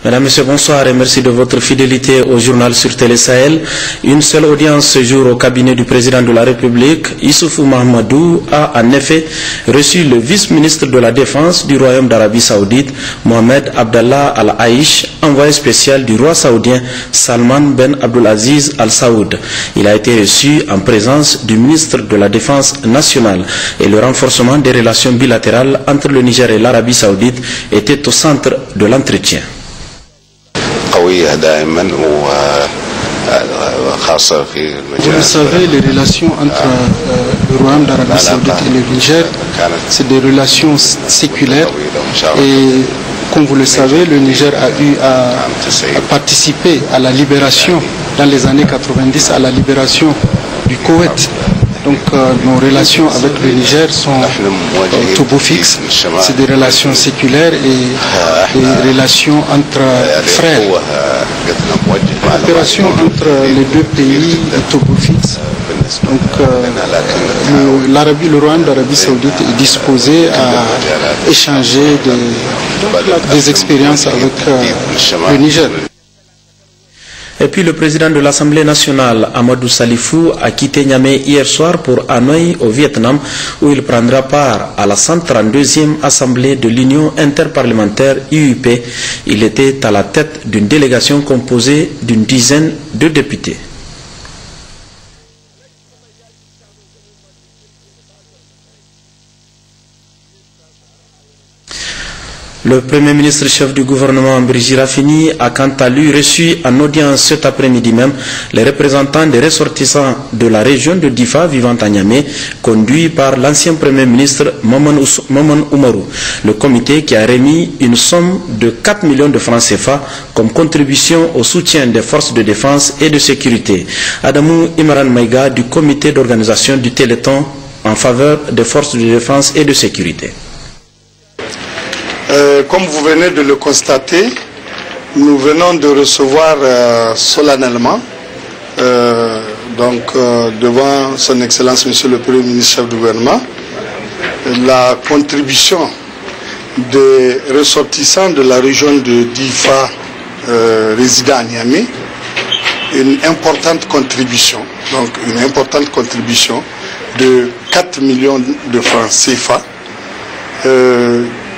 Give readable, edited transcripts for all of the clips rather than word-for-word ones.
Mesdames, Messieurs, bonsoir et merci de votre fidélité au journal sur Télé Sahel. Une seule audience ce jour au cabinet du président de la République, Issoufou Mahamadou, a en effet reçu le vice-ministre de la Défense du Royaume d'Arabie Saoudite, Mohamed Abdallah Al-Aïch, envoyé spécial du roi saoudien Salman Ben Abdulaziz Al Saoud. Il a été reçu en présence du ministre de la Défense nationale et le renforcement des relations bilatérales entre le Niger et l'Arabie Saoudite était au centre de l'entretien. Vous le savez, les relations entre le Royaume d'Arabie Saoudite et le Niger, c'est des relations séculaires et comme vous le savez, le Niger a eu à participer à la libération, dans les années 90, à la libération du Koweït. Donc nos relations avec le Niger sont tout beau fixe. C'est des relations séculaires et des relations entre frères. La coopération entre les deux pays est tout beau fixe. Donc le Royaume d'Arabie Saoudite est disposé à échanger des expériences avec le Niger. Et puis le président de l'Assemblée nationale, Amadou Salifou, a quitté Niamey hier soir pour Hanoï au Vietnam, où il prendra part à la 132e Assemblée de l'Union interparlementaire UUP. Il était à la tête d'une délégation composée d'une dizaine de députés. Le Premier ministre chef du gouvernement, Brigitte Raffini, a quant à lui reçu en audience cet après-midi même les représentants des ressortissants de la région de Difa vivant à Niamey, conduits par l'ancien Premier ministre Maman Oumarou. Le comité qui a remis une somme de 4 millions de francs CFA comme contribution au soutien des forces de défense et de sécurité. Adamou Imran Maïga du comité d'organisation du Téléthon en faveur des forces de défense et de sécurité. Comme vous venez de le constater, nous venons de recevoir solennellement, devant son Excellence Monsieur le Premier ministre chef du gouvernement, la contribution des ressortissants de la région de Difa résidant à Niamey, une importante contribution de 4 millions de francs CFA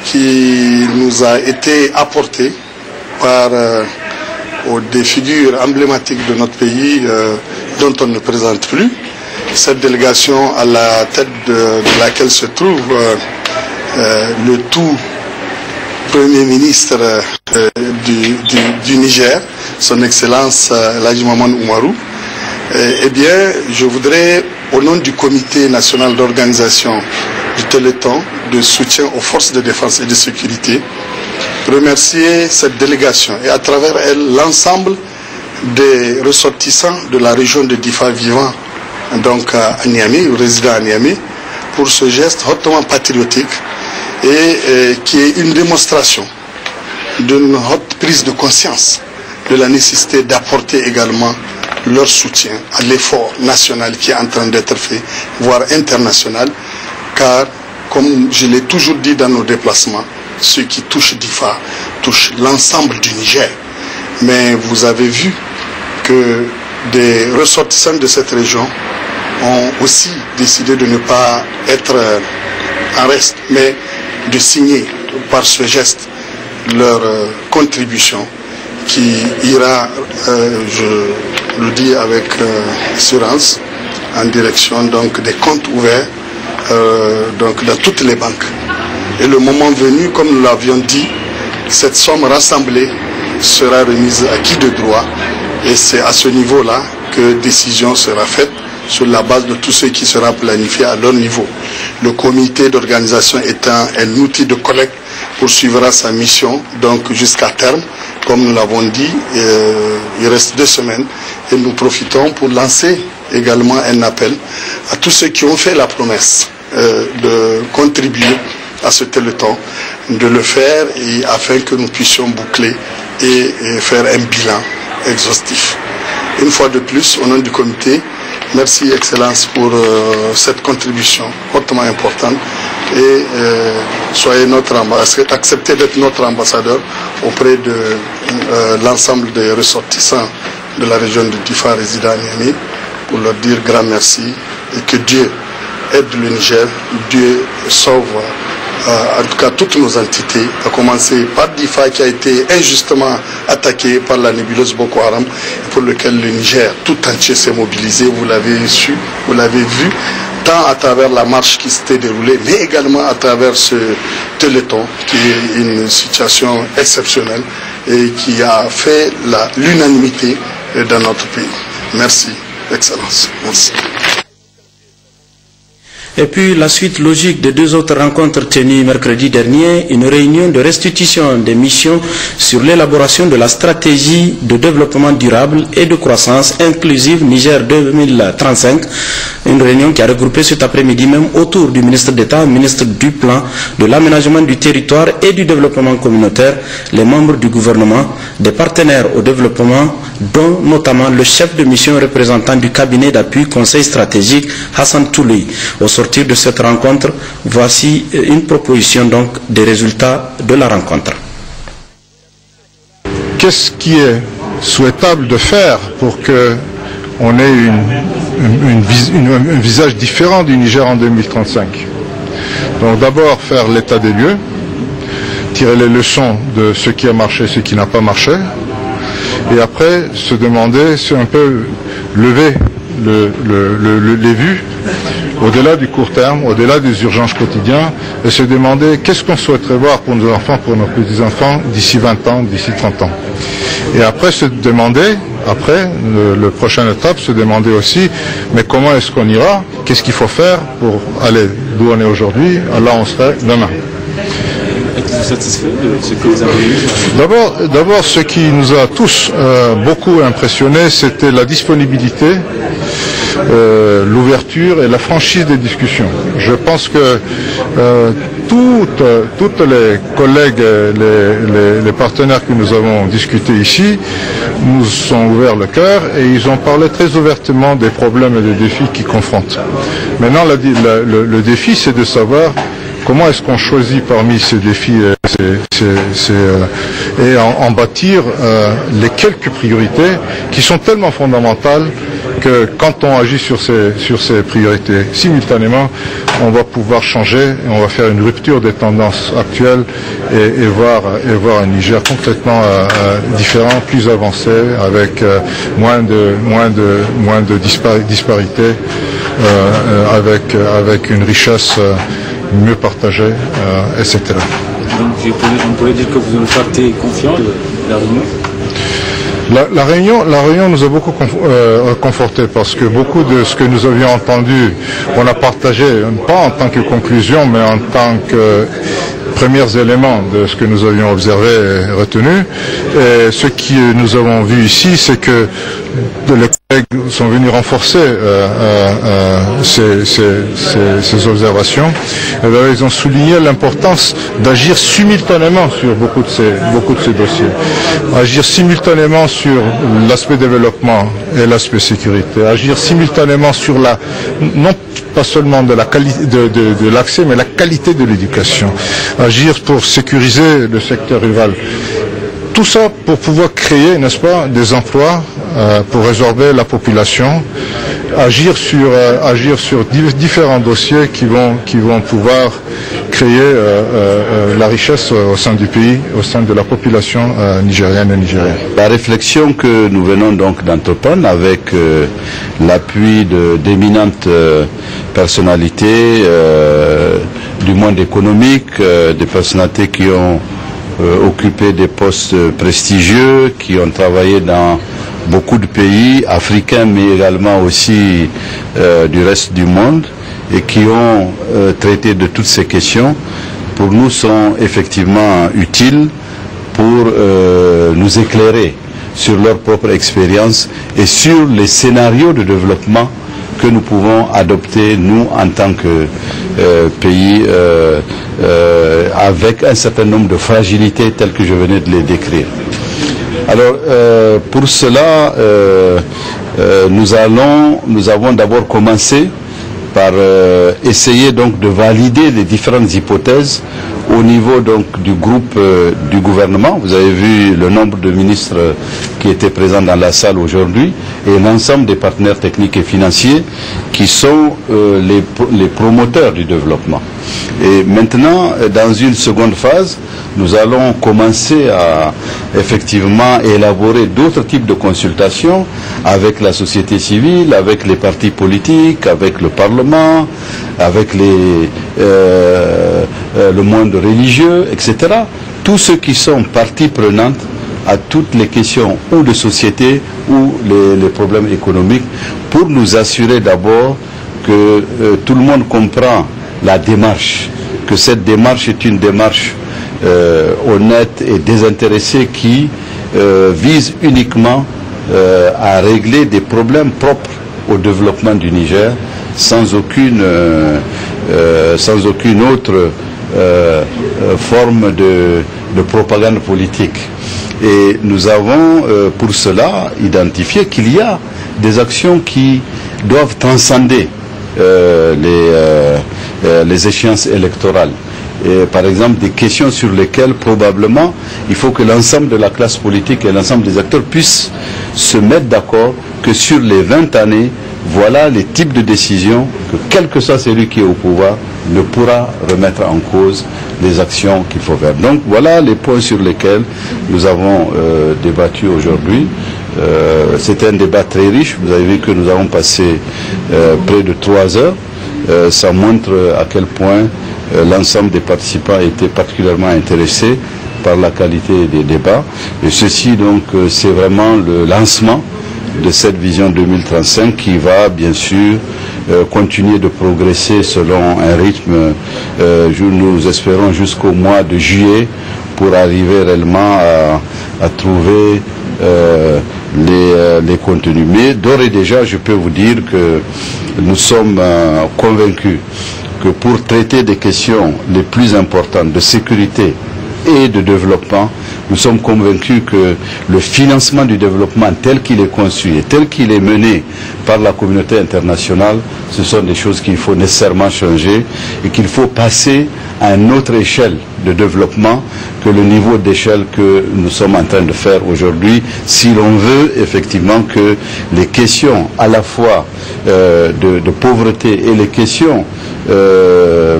qui nous a été apporté par des figures emblématiques de notre pays dont on ne présente plus. Cette délégation à la tête de laquelle se trouve le tout Premier ministre du Niger, son Excellence Elhadji Maman Oumarou. Eh bien, je voudrais, au nom du Comité national d'organisation du Téléthon de soutien aux forces de défense et de sécurité, remercier cette délégation et à travers elle l'ensemble des ressortissants de la région de Difa vivant donc à Niamey, ou résidant à Niamey, pour ce geste hautement patriotique et qui est une démonstration d'une haute prise de conscience de la nécessité d'apporter également leur soutien à l'effort national qui est en train d'être fait, voire international, car, comme je l'ai toujours dit dans nos déplacements, ce qui touche Difa touche l'ensemble du Niger. Mais vous avez vu que des ressortissants de cette région ont aussi décidé de ne pas être en reste, mais de signer par ce geste leur contribution qui ira, je le dis avec assurance, en direction donc des comptes ouverts donc dans toutes les banques. Et le moment venu, comme nous l'avions dit, cette somme rassemblée sera remise à qui de droit et c'est à ce niveau-là que décision sera faite sur la base de tout ce qui sera planifié à leur niveau. Le comité d'organisation étant un outil de collecte poursuivra sa mission donc jusqu'à terme. Comme nous l'avons dit, il reste 2 semaines et nous profitons pour lancer également un appel à tous ceux qui ont fait la promesse de contribuer à ce Téléthon, de le faire et afin que nous puissions boucler et faire un bilan exhaustif. Une fois de plus, au nom du comité, merci Excellence pour cette contribution hautement importante et acceptez d'être notre ambassadeur auprès de l'ensemble des ressortissants de la région de Difa résidant à Niamey pour leur dire grand merci et que Dieu aide le Niger, Dieu sauve en tout cas toutes nos entités, à commencer par Difa qui a été injustement attaqué par la nébuleuse Boko Haram, pour lequel le Niger tout entier s'est mobilisé, vous l'avez su, vous l'avez vu, tant à travers la marche qui s'était déroulée, mais également à travers ce téléthon qui est une situation exceptionnelle et qui a fait l'unanimité dans notre pays. Merci, Excellence. Merci. Et puis la suite logique des deux autres rencontres tenues mercredi dernier, une réunion de restitution des missions sur l'élaboration de la stratégie de développement durable et de croissance inclusive Niger 2035, une réunion qui a regroupé cet après-midi même autour du ministre d'État, ministre du Plan, de l'aménagement du territoire et du développement communautaire, les membres du gouvernement, des partenaires au développement, dont notamment le chef de mission représentant du cabinet d'appui conseil stratégique Hassan Touloui. Au sortir de cette rencontre, voici une proposition donc des résultats de la rencontre. Qu'est-ce qui est souhaitable de faire pour qu'on ait un visage différent du Niger en 2035? Donc d'abord faire l'état des lieux, tirer les leçons de ce qui a marché, ce qui n'a pas marché, et après se demander, c'est un peu lever les vues au-delà du court terme, au-delà des urgences quotidiennes, et se demander qu'est-ce qu'on souhaiterait voir pour nos enfants, pour nos petits-enfants d'ici 20 ans, d'ici 30 ans. Et après se demander, le prochaine étape, se demander aussi, mais comment est-ce qu'on ira? Qu'est-ce qu'il faut faire pour aller d'où on est aujourd'hui, là on serait demain? Êtes-vous satisfait de ce que vous avez vu? D'abord, ce qui nous a tous beaucoup impressionnés, c'était la disponibilité, l'ouverture et la franchise des discussions. Je pense que toutes les collègues, les partenaires que nous avons discuté ici, nous ont ouvert le cœur et ils ont parlé très ouvertement des problèmes et des défis qu'ils confrontent. Maintenant, le défi, c'est de savoir comment est-ce qu'on choisit parmi ces défis et en bâtir les quelques priorités qui sont tellement fondamentales que quand on agit sur ces priorités simultanément, on va pouvoir changer et on va faire une rupture des tendances actuelles et voir un Niger complètement différent, plus avancé, avec moins de disparités, avec une richesse mieux partagée, etc. Donc on pourrait dire que vous avez été confiant de la réunion? La réunion nous a beaucoup conforté parce que beaucoup de ce que nous avions entendu, on a partagé, pas en tant que conclusion, mais en tant que premiers éléments de ce que nous avions observé et retenu. Et ce que nous avons vu ici, c'est que les collègues sont venus renforcer ces observations. Et là, ils ont souligné l'importance d'agir simultanément sur beaucoup de ces dossiers. Agir simultanément sur l'aspect développement et l'aspect sécurité. Agir simultanément sur non pas seulement de la qualité de l'accès, mais la qualité de l'éducation. Agir pour sécuriser le secteur rural. Tout ça pour pouvoir créer, n'est-ce pas, des emplois pour résorber la population, agir sur différents dossiers qui vont pouvoir créer la richesse au sein du pays, au sein de la population nigérienne et nigérienne. La réflexion que nous venons donc d'entreprendre avec l'appui d'éminentes personnalités du monde économique, des personnalités qui ont occupé des postes prestigieux, qui ont travaillé dans beaucoup de pays africains, mais également aussi du reste du monde, et qui ont traité de toutes ces questions, pour nous sont effectivement utiles pour nous éclairer sur leur propre expérience et sur les scénarios de développement que nous pouvons adopter, nous, en tant que pays, avec un certain nombre de fragilités telles que je venais de les décrire. Alors, pour cela, nous avons d'abord commencé par essayer donc de valider les différentes hypothèses au niveau donc du groupe du gouvernement. Vous avez vu le nombre de ministres qui étaient présents dans la salle aujourd'hui et l'ensemble des partenaires techniques et financiers qui sont les promoteurs du développement. Et maintenant, dans une seconde phase, nous allons commencer à effectivement élaborer d'autres types de consultations avec la société civile, avec les partis politiques, avec le Parlement, avec le monde religieux, etc. Tous ceux qui sont parties prenantes à toutes les questions ou de société ou les problèmes économiques, pour nous assurer d'abord que tout le monde comprend la démarche, que cette démarche est une démarche honnête et désintéressée qui vise uniquement à régler des problèmes propres au développement du Niger sans aucune autre forme de propagande politique. Et nous avons pour cela identifié qu'il y a des actions qui doivent transcender les échéances électorales. Et par exemple, des questions sur lesquelles probablement il faut que l'ensemble de la classe politique et l'ensemble des acteurs puissent se mettre d'accord que sur les 20 années, voilà les types de décisions que quel que soit celui qui est au pouvoir ne pourra remettre en cause les actions qu'il faut faire. Donc voilà les points sur lesquels nous avons débattu aujourd'hui. C'était un débat très riche. Vous avez vu que nous avons passé près de 3 heures. Ça montre à quel point l'ensemble des participants étaient particulièrement intéressés par la qualité des débats. Et ceci donc c'est vraiment le lancement de cette vision 2035 qui va bien sûr continuer de progresser selon un rythme, nous espérons jusqu'au mois de juillet pour arriver réellement à trouver les contenus. Mais d'ores et déjà, je peux vous dire que nous sommes convaincus que pour traiter des questions les plus importantes de sécurité et de développement, nous sommes convaincus que le financement du développement tel qu'il est conçu et tel qu'il est mené par la communauté internationale, ce sont des choses qu'il faut nécessairement changer et qu'il faut passer à une autre échelle de développement que le niveau d'échelle que nous sommes en train de faire aujourd'hui, si l'on veut effectivement que les questions à la fois de pauvreté et les questions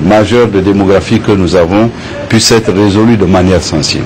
majeures de démographie que nous avons puissent être résolues de manière sensible.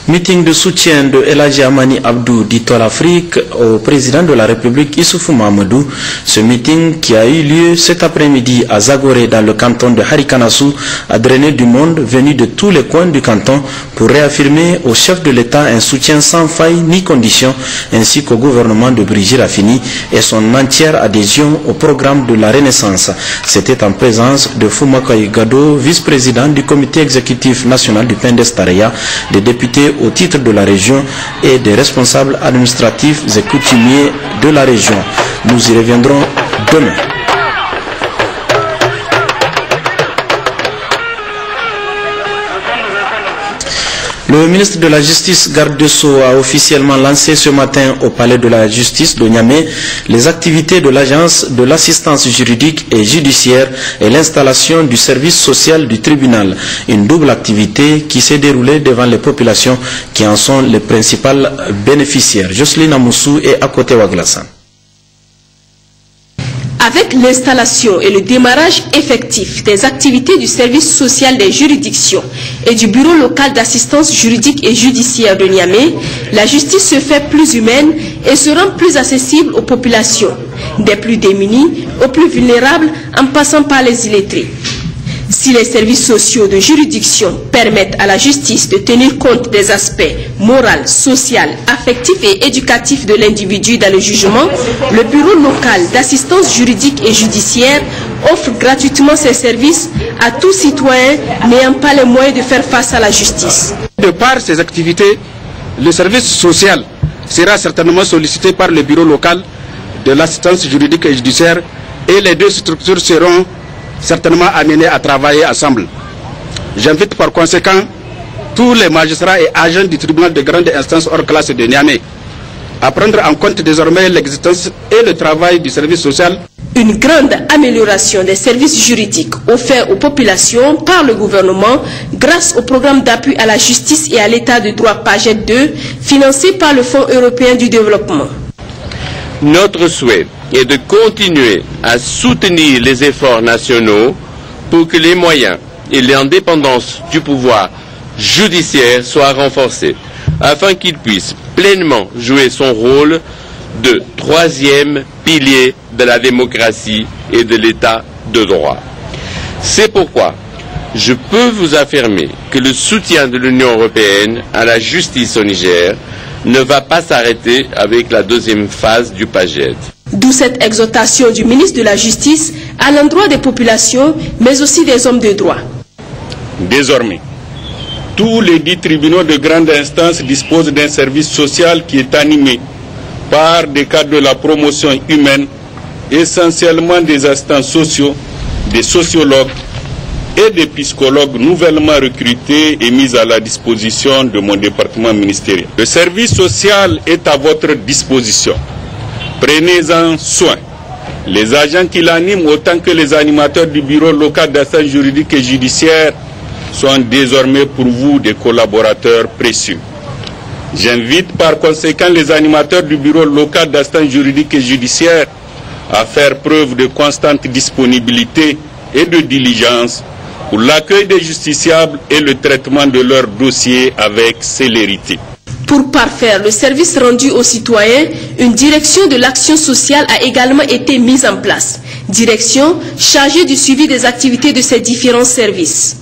Meeting de soutien de El Hadji Amani Abdou d'Itoile Afrique au président de la République Issoufou Mahamadou. Ce meeting qui a eu lieu cet après-midi à Zagoré dans le canton de Harikanassou a drainé du monde venu de tous les coins du canton pour réaffirmer au chef de l'État un soutien sans faille ni condition ainsi qu'au gouvernement de Brigitte Raffini et son entière adhésion au programme de la Renaissance. C'était en présence de Foumakoy Gado, vice-président du comité exécutif national du Pendes-Tareya, des députés au titre de la région et des responsables administratifs et coutumiers de la région. Nous y reviendrons demain. Le ministre de la Justice, Garde des Sceaux, a officiellement lancé ce matin au Palais de la Justice de Niamey les activités de l'Agence de l'assistance juridique et judiciaire et l'installation du service social du tribunal. Une double activité qui s'est déroulée devant les populations qui en sont les principales bénéficiaires. Jocelyne Amoussou et Akote Waglassan. Avec l'installation et le démarrage effectif des activités du service social des juridictions et du bureau local d'assistance juridique et judiciaire de Niamey, la justice se fait plus humaine et se rend plus accessible aux populations, des plus démunis aux plus vulnérables en passant par les illettrés. Si les services sociaux de juridiction permettent à la justice de tenir compte des aspects moral, social, affectif et éducatif de l'individu dans le jugement, le bureau local d'assistance juridique et judiciaire offre gratuitement ses services à tout citoyen n'ayant pas les moyens de faire face à la justice. De par ces activités, le service social sera certainement sollicité par le bureau local de l'assistance juridique et judiciaire et les deux structures seront certainement amenés à travailler ensemble. J'invite par conséquent tous les magistrats et agents du tribunal de grande instance hors classe de Niamey à prendre en compte désormais l'existence et le travail du service social. Une grande amélioration des services juridiques offerts aux populations par le gouvernement grâce au programme d'appui à la justice et à l'état de droit PAGED 2 financé par le Fonds européen du développement. Notre souhait est de continuer à soutenir les efforts nationaux pour que les moyens et l'indépendance du pouvoir judiciaire soient renforcés afin qu'il puisse pleinement jouer son rôle de troisième pilier de la démocratie et de l'état de droit. C'est pourquoi je peux vous affirmer que le soutien de l'Union européenne à la justice au Niger ne va pas s'arrêter avec la deuxième phase du PAGED. D'où cette exhortation du ministre de la Justice à l'endroit des populations, mais aussi des hommes de droit. Désormais, tous les 10 tribunaux de grande instance disposent d'un service social qui est animé par des cadres de la promotion humaine, essentiellement des assistants sociaux, des sociologues et des psychologues nouvellement recrutés et mis à la disposition de mon département ministériel. Le service social est à votre disposition. Prenez-en soin. Les agents qui l'animent, autant que les animateurs du bureau local d'assistance juridique et judiciaire, sont désormais pour vous des collaborateurs précieux. J'invite par conséquent les animateurs du bureau local d'assistance juridique et judiciaire à faire preuve de constante disponibilité et de diligence pour l'accueil des justiciables et le traitement de leurs dossiers avec célérité. Pour parfaire le service rendu aux citoyens, une direction de l'action sociale a également été mise en place. Direction chargée du suivi des activités de ces différents services.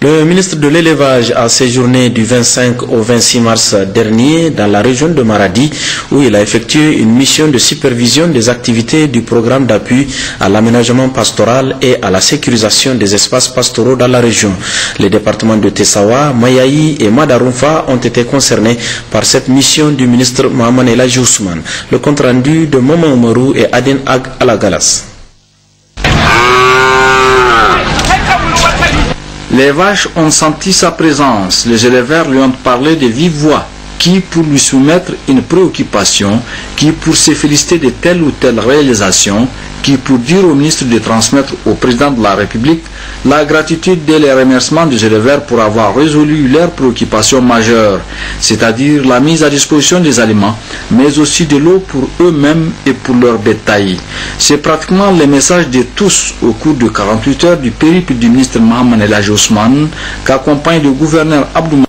Le ministre de l'Élevage a séjourné du 25 au 26 mars dernier dans la région de Maradi où il a effectué une mission de supervision des activités du programme d'appui à l'aménagement pastoral et à la sécurisation des espaces pastoraux dans la région. Les départements de Tessawa, Mayaï et Madarumfa ont été concernés par cette mission du ministre Mohamed El Hadji Ousmane. Le compte rendu de Maman Oumarou et Aden Ag Alagalas. Les vaches ont senti sa présence. Les éleveurs lui ont parlé de vive voix, qui pour lui soumettre une préoccupation, qui pour se féliciter de telle ou telle réalisation, qui pour dire au ministre de transmettre au président de la République la gratitude et les remerciements des éleveurs pour avoir résolu leurs préoccupations majeures, c'est-à-dire la mise à disposition des aliments, mais aussi de l'eau pour eux-mêmes et pour leur bétail. C'est pratiquement le message de tous au cours de 48 heures du périple du ministre Mohamed El Hadji Ousmane qu'accompagne le gouverneur Abdou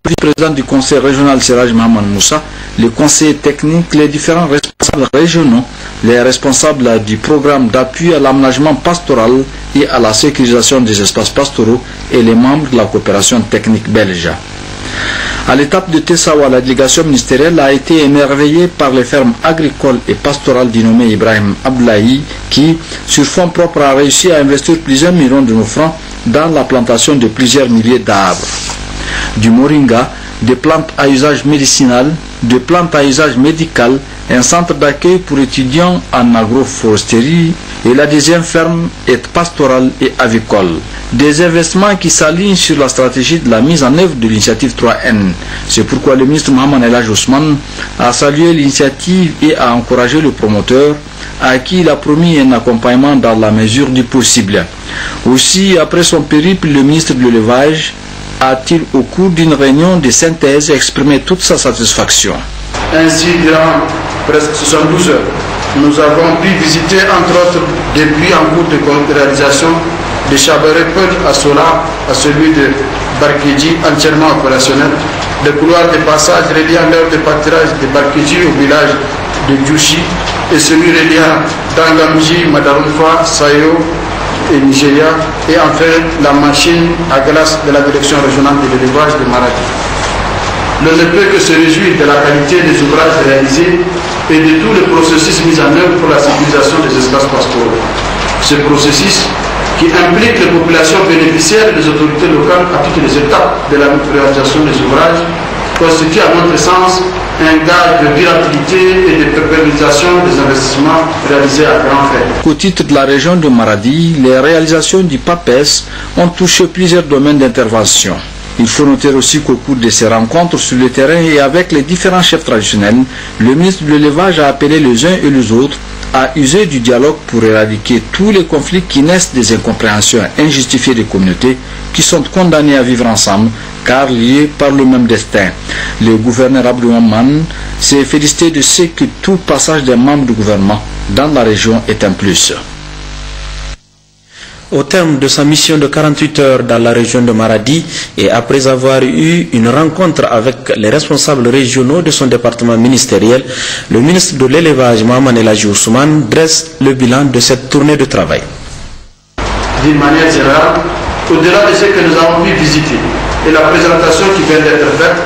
le président du conseil régional Siraj Mohamed Moussa, les conseillers techniques, les différents responsables régionaux, les responsables du programme d'appui à l'aménagement pastoral et à la sécurisation des espaces pastoraux et les membres de la coopération technique belge. À l'étape de Tessawa, la délégation ministérielle a été émerveillée par les fermes agricoles et pastorales du nommé Ibrahim Abdoulaye qui, sur fonds propres, a réussi à investir plusieurs millions de nos francs dans la plantation de plusieurs milliers d'arbres. Du moringa, des plantes à usage médicinal, des plantes à usage médical, un centre d'accueil pour étudiants en agroforesterie et la deuxième ferme est pastorale et avicole. Des investissements qui s'alignent sur la stratégie de la mise en œuvre de l'initiative 3N. C'est pourquoi le ministre Mohamed El Hadji Ousmane a salué l'initiative et a encouragé le promoteur à qui il a promis un accompagnement dans la mesure du possible. Aussi, après son périple, le ministre de l'Élevage a-t-il au cours d'une réunion de synthèse exprimé toute sa satisfaction. Ainsi, durant presque 72 heures, nous avons pu visiter entre autres des puits en cours de réalisation de Chabarepel à Sola à celui de Barkedji entièrement opérationnel, des couloirs de passage reliant l'heure de pâturage de Barkedji au village de Djouchi et celui reliant Dangamji, Madarumfa, Sayo et Nigeria, et enfin la machine à glace de la direction régionale de l'élevage de Maradi. L'on ne peut que se réjouir de la qualité des ouvrages réalisés et de tout le processus mis en œuvre pour la sécurisation des espaces pastoraux. Ce processus, qui implique les populations bénéficiaires et les autorités locales à toutes les étapes de la réalisation des ouvrages, constitue à notre sens un gage de durabilité et de pérennisation des investissements réalisés à grand fait. Au titre de la région de Maradi, les réalisations du PAPES ont touché plusieurs domaines d'intervention. Il faut noter aussi qu'au cours de ces rencontres sur le terrain et avec les différents chefs traditionnels, le ministre de l'élevage a appelé les uns et les autres à user du dialogue pour éradiquer tous les conflits qui naissent des incompréhensions injustifiées des communautés qui sont condamnées à vivre ensemble car liées par le même destin. Le gouverneur Abdou Maman s'est félicité de ce que tout passage des membres du gouvernement dans la région est un plus. Au terme de sa mission de 48 heures dans la région de Maradi et après avoir eu une rencontre avec les responsables régionaux de son département ministériel, le ministre de l'élevage Mohamed El Hadji Ousmane dresse le bilan de cette tournée de travail. D'une manière générale, au-delà de ce que nous avons pu visiter et la présentation qui vient d'être faite,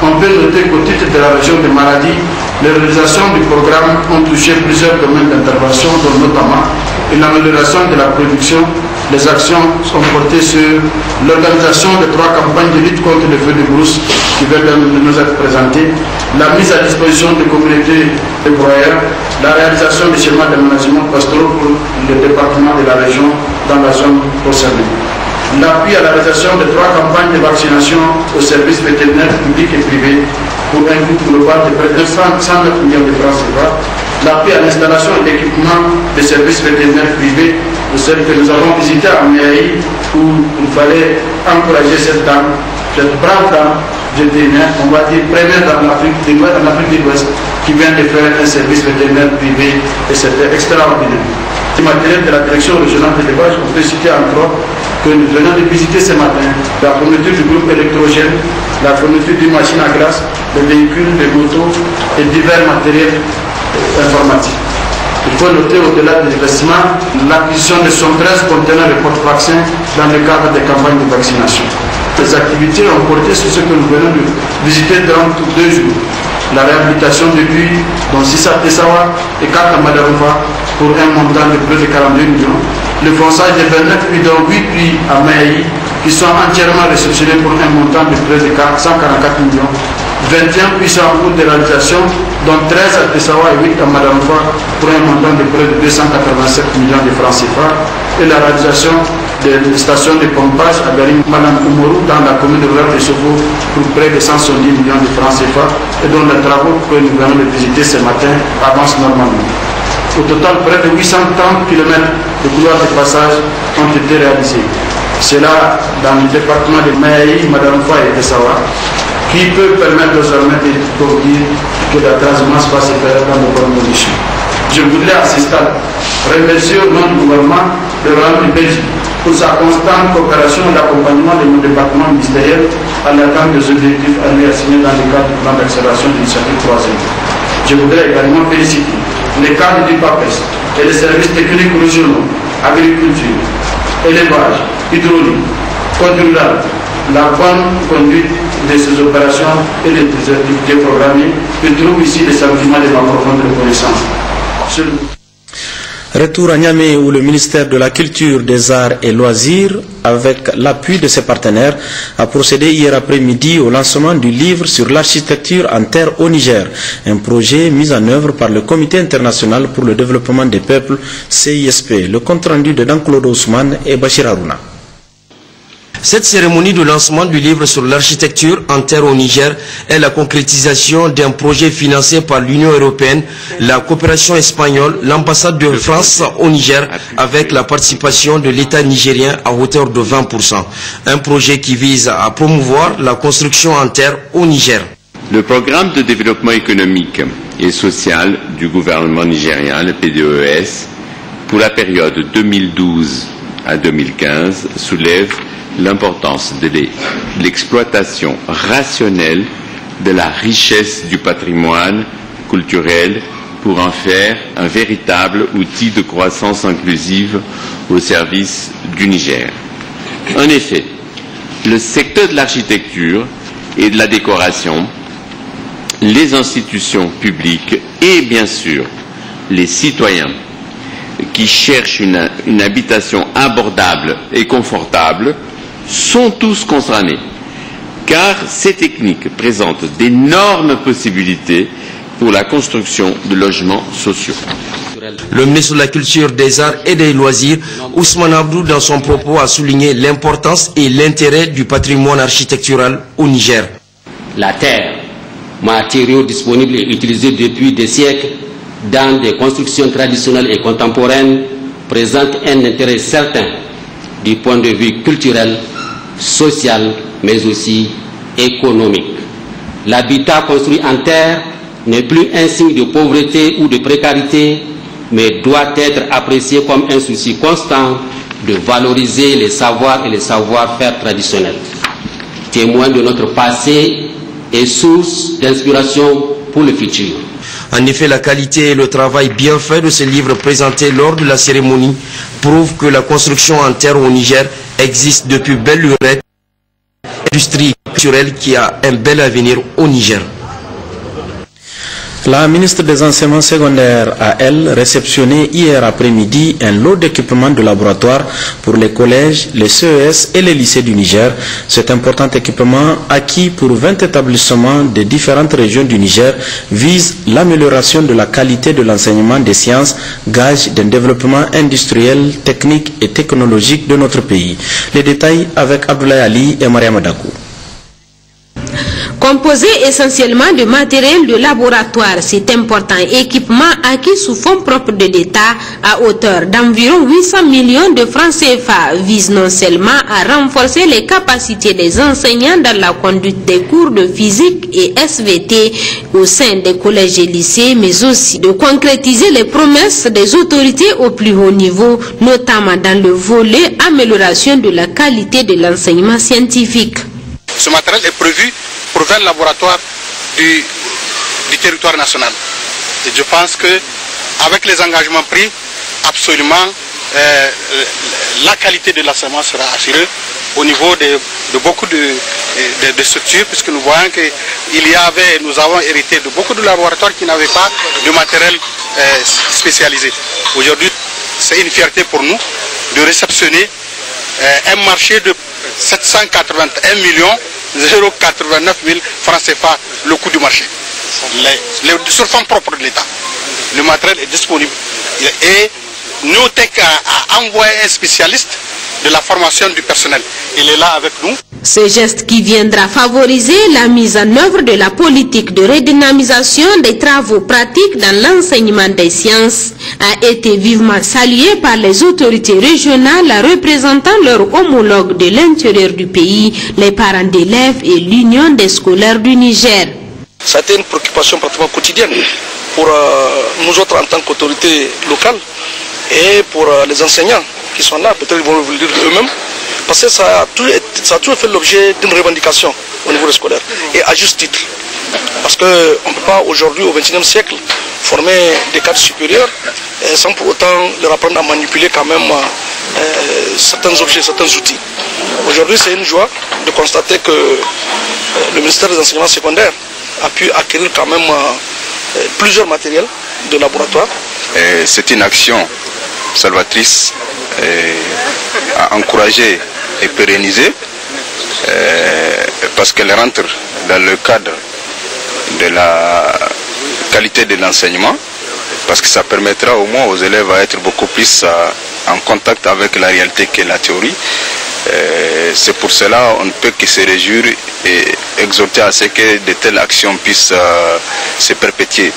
on peut noter qu'au titre de la région de Maradi, les réalisations du programme ont touché plusieurs domaines d'intervention, dont notamment l'amélioration de la production. Les actions sont portées sur l'organisation de 3 campagnes de lutte contre les feux de brousse qui viennent de nous être présentées, la mise à disposition des communautés de broyeurs, la réalisation des schémas d'aménagement pastoraux pour le département de la région dans la zone concernée. L'appui à la réalisation de 3 campagnes de vaccination aux services vétérinaires publics et privés pour un coût global de près de 109 millions de francs CFA, l'appui à l'installation et l'équipement des services vétérinaires privés, de celles que nous avons visitées à Méaï, où il fallait encourager cette dame, cette brave dame vétérinaire, on va dire première dans l'Afrique de l'Ouest, qui vient de faire un service vétérinaire privé, et c'était extraordinaire. Le matériel de la direction régionale de l'élevage, on peut citer entre autres que nous venons de visiter ce matin la fourniture du groupe électrogène, la fourniture d'une machine à glace, des véhicules, des motos et divers matériels informatiques. Il faut noter au-delà des investissements l'acquisition de 113 conteneurs de porte-vaccins dans le cadre des campagnes de vaccination. Les activités ont porté sur ce que nous venons de visiter durant 2 jours. La réhabilitation de puits, dont 6 à Tessawa et 4 à Madaroufa, pour un montant de plus de 42 millions. Le fonçage de 29 puits, dont 8 puits à Maï, qui sont entièrement réceptionnés pour un montant de plus de 144 millions. 21 puits sont en cours de réalisation, dont 13 à Tessawa et 8 à Madaroufa, pour un montant de près de 287 millions de francs CFA. Et la réalisation des stations de pompage à Garim Malam Oumourou dans la commune rurale de Sofo pour près de 170 millions de francs CFA et dont les travaux que nous venons de visiter ce matin avancent normalement. Au total, près de 830 km de couloirs de passage ont été réalisés. Cela dans le département de Maï, Madaroufa et Tessawa, qui peut permettre désormais de dire que la transhumance va se faire dans de bonnes conditions. Je voudrais à ce stade remercier au nom du gouvernement le Royaume du Belgique pour sa constante coopération et l'accompagnement de nos départements ministériels à l'atteinte des objectifs annuels assignés dans le cadre du plan d'accélération de l'initiative 3e. Je voudrais également féliciter les cadres du PAPES et les services techniques régionaux, agriculture, élevage, hydraulique, code rural, la bonne conduite de ces opérations et des activités programmées. Je trouve ici les sentiments de ma profonde reconnaissance. Retour à Niamey où le ministère de la Culture, des Arts et Loisirs, avec l'appui de ses partenaires, a procédé hier après-midi au lancement du livre sur l'architecture en terre au Niger, un projet mis en œuvre par le Comité international pour le développement des peuples, CISP. Le compte-rendu de Dan-Claude Ousmane et Bachir Harouna. Cette cérémonie de lancement du livre sur l'architecture en terre au Niger est la concrétisation d'un projet financé par l'Union européenne, la coopération espagnole, l'ambassade de France au Niger avec la participation de l'État nigérien à hauteur de 20%. Un projet qui vise à promouvoir la construction en terre au Niger. Le programme de développement économique et social du gouvernement nigérien, le PDES, pour la période 2012 à 2015 soulève l'importance de l'exploitation rationnelle de la richesse du patrimoine culturel pour en faire un véritable outil de croissance inclusive au service du Niger. En effet, le secteur de l'architecture et de la décoration, les institutions publiques et bien sûr les citoyens qui cherchent une habitation abordable et confortable sont tous concernés, car ces techniques présentent d'énormes possibilités pour la construction de logements sociaux. Le ministre de la Culture, des Arts et des Loisirs, Ousmane Abdou, dans son propos, a souligné l'importance et l'intérêt du patrimoine architectural au Niger. La terre, matériau disponible et utilisé depuis des siècles dans des constructions traditionnelles et contemporaines, présente un intérêt certain du point de vue culturel, social, mais aussi économique. L'habitat construit en terre n'est plus un signe de pauvreté ou de précarité, mais doit être apprécié comme un souci constant de valoriser les savoirs et les savoir-faire traditionnels. Témoin de notre passé et source d'inspiration pour le futur. En effet, la qualité et le travail bien fait de ce livre présenté lors de la cérémonie prouvent que la construction en terre au Niger existe depuis belle lurette, industrie culturelle qui a un bel avenir au Niger. La ministre des Enseignements secondaires a, elle, réceptionné hier après-midi un lot d'équipements de laboratoire pour les collèges, les CES et les lycées du Niger. Cet important équipement, acquis pour 20 établissements des différentes régions du Niger, vise l'amélioration de la qualité de l'enseignement des sciences, gage d'un développement industriel, technique et technologique de notre pays. Les détails avec Abdoulaye Ali et Mariam Dakou. Composé essentiellement de matériel de laboratoire, cet important équipement acquis sous fonds propres de l'État à hauteur d'environ 800 millions de francs CFA vise non seulement à renforcer les capacités des enseignants dans la conduite des cours de physique et SVT au sein des collèges et lycées, mais aussi de concrétiser les promesses des autorités au plus haut niveau, notamment dans le volet amélioration de la qualité de l'enseignement scientifique. Ce matériel est prévu pour 20 laboratoires du territoire national. Et je pense qu'avec les engagements pris, absolument, la qualité de l'enseignement sera assurée au niveau de beaucoup de structures, puisque nous voyons que nous avons hérité de beaucoup de laboratoires qui n'avaient pas de matériel spécialisé. Aujourd'hui, c'est une fierté pour nous de réceptionner un marché de 781 millions 089 000 francs CFA le coût du marché. Sur fonds propres de l'État. Le matériel est disponible. Et Neotech a envoyé un spécialiste de la formation du personnel. Il est là avec nous. Ce geste qui viendra favoriser la mise en œuvre de la politique de redynamisation des travaux pratiques dans l'enseignement des sciences a été vivement salué par les autorités régionales représentant leurs homologues de l'intérieur du pays, les parents d'élèves et l'Union des scolaires du Niger. C'était une préoccupation pratiquement quotidienne pour nous autres en tant qu'autorités locales et pour les enseignants qui sont là, peut-être ils vont le dire eux-mêmes, parce que ça a toujours fait l'objet d'une revendication au niveau des scolaires, et à juste titre. Parce qu'on ne peut pas aujourd'hui, au XXIe siècle, former des cadres supérieurs sans pour autant leur apprendre à manipuler quand même certains objets, certains outils. Aujourd'hui, c'est une joie de constater que le ministère des Enseignements secondaires a pu acquérir quand même plusieurs matériels de laboratoire. C'est une action salvatrice à encourager et pérenniser parce qu'elle rentre dans le cadre de la qualité de l'enseignement, parce que ça permettra au moins aux élèves à être beaucoup plus en contact avec la réalité que la théorie. C'est pour cela on ne peut que se réjouir et exhorter à ce que de telles actions puissent se perpétuer.